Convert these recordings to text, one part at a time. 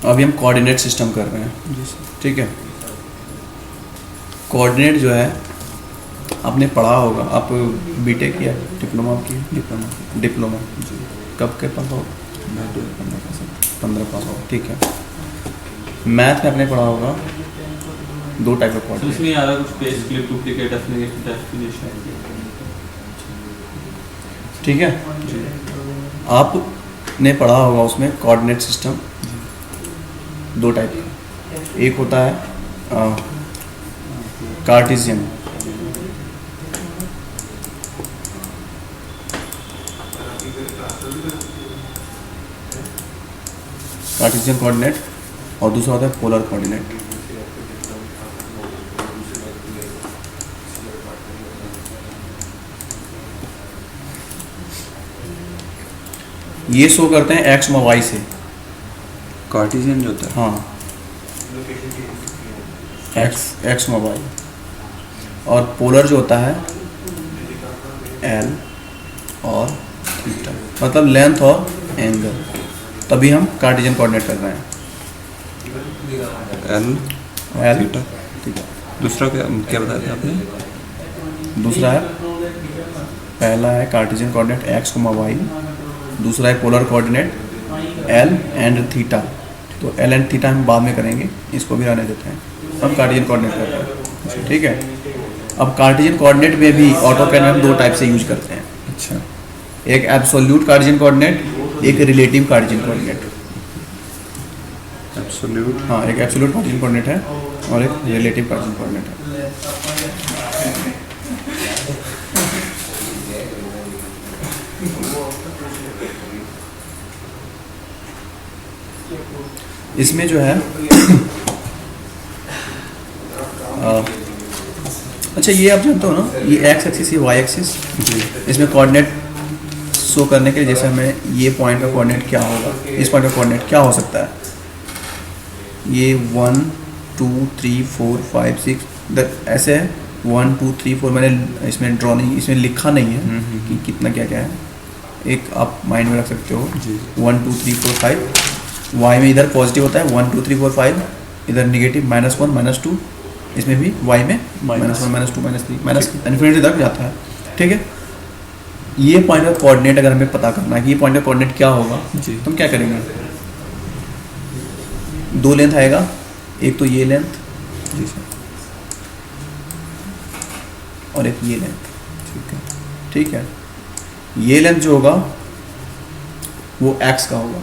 अभी हम coordinate system कर रहे हैं जी सर। ठीक है। कोऑर्डिनेट जो है आपने पढ़ा होगा, आप बीटेक किया डिप्लोमा की? डिप्लोमा जी। कब के पास हो? मैं 2015 का सर। 15 पास हो, ठीक है। मैथ में आपने पढ़ा होगा दो टाइप ऑफ तो कोऑर्डिनेट। इसमें आ रहा कुछ page clip duplicate application definition. ठीक है, जी। आपने पढ़ा होगा उसमें कोऑर्डिनेट सिस्टम दो टाइप का। एक होता है कार्टेशियन, कार्टेशियन कोऑर्डिनेट, और दूसरा होता है पोलर कोऑर्डिनेट। ये शो करते हैं एक्स और वाई से। कार्टेशियन जो होता है। हाँ, एक्स और वाई। और पोलर जो होता है एल और थीटा, मतलब लेंथ और एंगल। तभी हम कार्टेशियन कोऑर्डिनेट कर रहे हैं। L L theta. दूसरा क्या क्या बताया था आपने? दूसरा है, पहला है कार्टेशियन कोऑर्डिनेट एक्स वाई, दूसरा है polar coordinate L and theta. तो एल एंड थीटा हम बाद में करेंगे, इसको भी रहने देते हैं। हम कार्टेशियन कोऑर्डिनेट कर रहे हैं, ठीक है। अब कार्टेशियन कोऑर्डिनेट में भी ऑटोकैड में हम दो टाइप से यूज करते हैं। अच्छा। एक एब्सोल्यूट कार्टेशियन कोऑर्डिनेट, एक रिलेटिव कार्टेशियन कोऑर्डिनेट। एब्सोल्यूट। हाँ, एक एब्सोल्यूट कार्टेशियन कोऑर्डिनेट है और एक रिलेटिव कार्टेशियन कोऑर्डिनेट है। इसमें जो है अच्छा, ये आप जानते हो ना, ये एक्स एक्सिस, ये वाई एक्सिस। जी। इसमें कोऑर्डिनेट शो करने के लिए जैसे हमें ये पॉइंट का कोऑर्डिनेट क्या होगा, इस पॉइंट का कोऑर्डिनेट क्या हो सकता है, ये 1 2 3 4 5 6 ऐसे है। 1 2 3 4 मैंने इसमें ड्रॉ नहीं, इसमें लिखा नहीं है कि कितना क्या क्या है। एक आप माइंड में रख सकते हो। जी। 1 2 3 4 5। वाई में इधर पॉजिटिव होता है 1 2 3 4 5, इधर निगेटिव -1 -2, इसमें भी वाई में -1 -2 -3 माइनस इन्फिनिटी तक जाता है, ठीक है। ये पॉइंट का कोऑर्डिनेट अगर हमें पता करना है कि ये पॉइंट का कोऑर्डिनेट क्या होगा, जी। तो हम क्या करेंगे? दो लेंथ आएगा, एक तो ये लेंथ जी सर। और एक ये लेंथ, ठीक है। ठीक है। ये लेंथ जो होगा वो एक्स का होगा,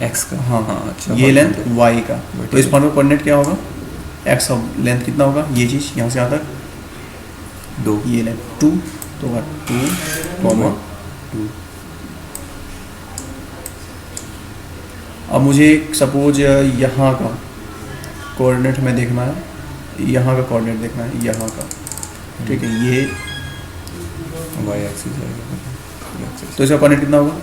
एक्स का। हाँ हाँ अच्छा। ये लेंथ वाई का। Vertical. तो इस पॉइंट का कोऑर्डिनेट क्या होगा? एक्स का लेंथ कितना होगा, ये चीज़ यहाँ से यहाँ तक 2। ये लेंथ 2, तो होगा 2, 2। अब मुझे सपोज यहाँ का कोऑर्डिनेट हमें देखना है, यहाँ का कोऑर्डिनेट देखना है, यहाँ का, ठीक है। ये वाई एक्सिस आएगा। तो इसका कोऑर्डिनेट कितना होगा?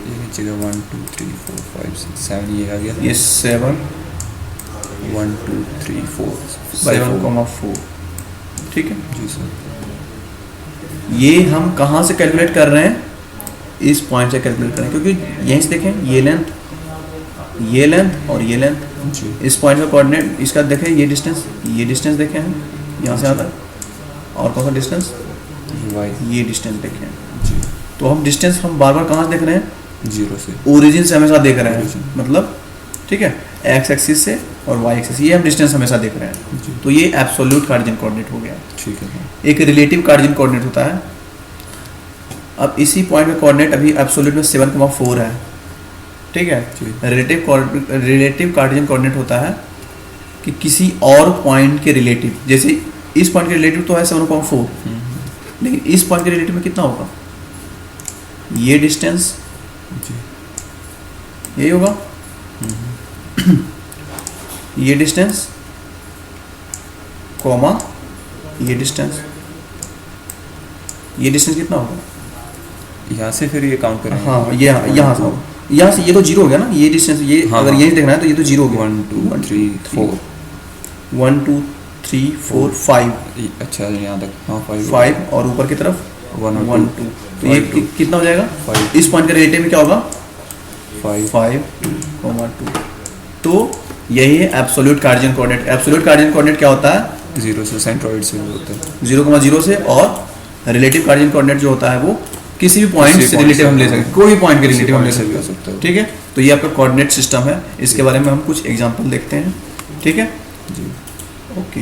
ये नीचे का 1 2 3 4 5 6 7 ये आ गया। ये 7 1 2 3 4 7,4, ठीक है। जी सर। ये हम कहाँ से कैलकुलेट कर रहे हैं? इस पॉइंट से कैलकुलेट करें, क्योंकि यहीं से देखें ये लेंथ और ये लेंथ। जी। इस पॉइंट का कोऑर्डिनेट इसका देखें, ये डिस्टेंस देखें हम यहाँ से आता, और कौन सा डिस्टेंस? वाई। ये डिस्टेंस देखें। जी। तो हम डिस्टेंस हम बार बार कहाँ से देख रहे हैं? 0 से। ओरिजिन से हमेशा देख रहे हैं, Origin। मतलब ठीक है, एक्स एक्सिस से और वाई एक्सिस, ये हम डिस्टेंस हमेशा देख रहे हैं। जी। तो ये एब्सोल्यूट कार्टेशियन कोऑर्डिनेट हो गया। ठीक है। एक रिलेटिव कार्टेशियन कोऑर्डिनेट होता है। अब इसी पॉइंट का कोऑर्डिनेट अभी एब्सोल्यूट में 7,4 है, ठीक है। रिलेटिव कार्टेशियन कोऑर्डिनेट होता है कि किसी और पॉइंट के रिलेटिव, जैसे इस पॉइंट के रिलेटिव तो है 7,4, लेकिन इस पॉइंट के रिलेटिव में कितना होगा? ये डिस्टेंस, जी। यही होगा। ये डिस्टेंस कॉमा ये डिस्टेंस कितना होगा? यहाँ से फिर ये काउंट करेंगे। हाँ, ये यहाँ से ये तो 0 हो गया ना, ये डिस्टेंस, ये हाँ, अगर हाँ। यही देखना है तो ये तो 0 हो गया। 1 2 3 4 1 2 3 4 5 अच्छा यहाँ तक। हाँ 5 और ऊपर की तरफ 1 1 2, तो ये कितना हो जाएगा? 5। इस पॉइंट के रिलेटिव में क्या होगा? 5 5, 2, तो यही है absolute Cartesian coordinate. Absolute Cartesian coordinate क्या होता है? 0 से सेंट्रॉइड से होता है 0,0 से, और रिलेटिव कार्टेशियन कोऑर्डिनेट जो होता है वो किसी भी पॉइंट किसी से point रिलेटिव से, हम ले हाँ। सकते हैं, कोई भी पॉइंट के किसी रिलेटिव हम ले point से भी सकते हो हैं। सकता है। ठीक है, तो ये आपका कोऑर्डिनेट सिस्टम है, इसके बारे में हम कुछ एग्जांपल देखते हैं। ठीक है, जी। ओके।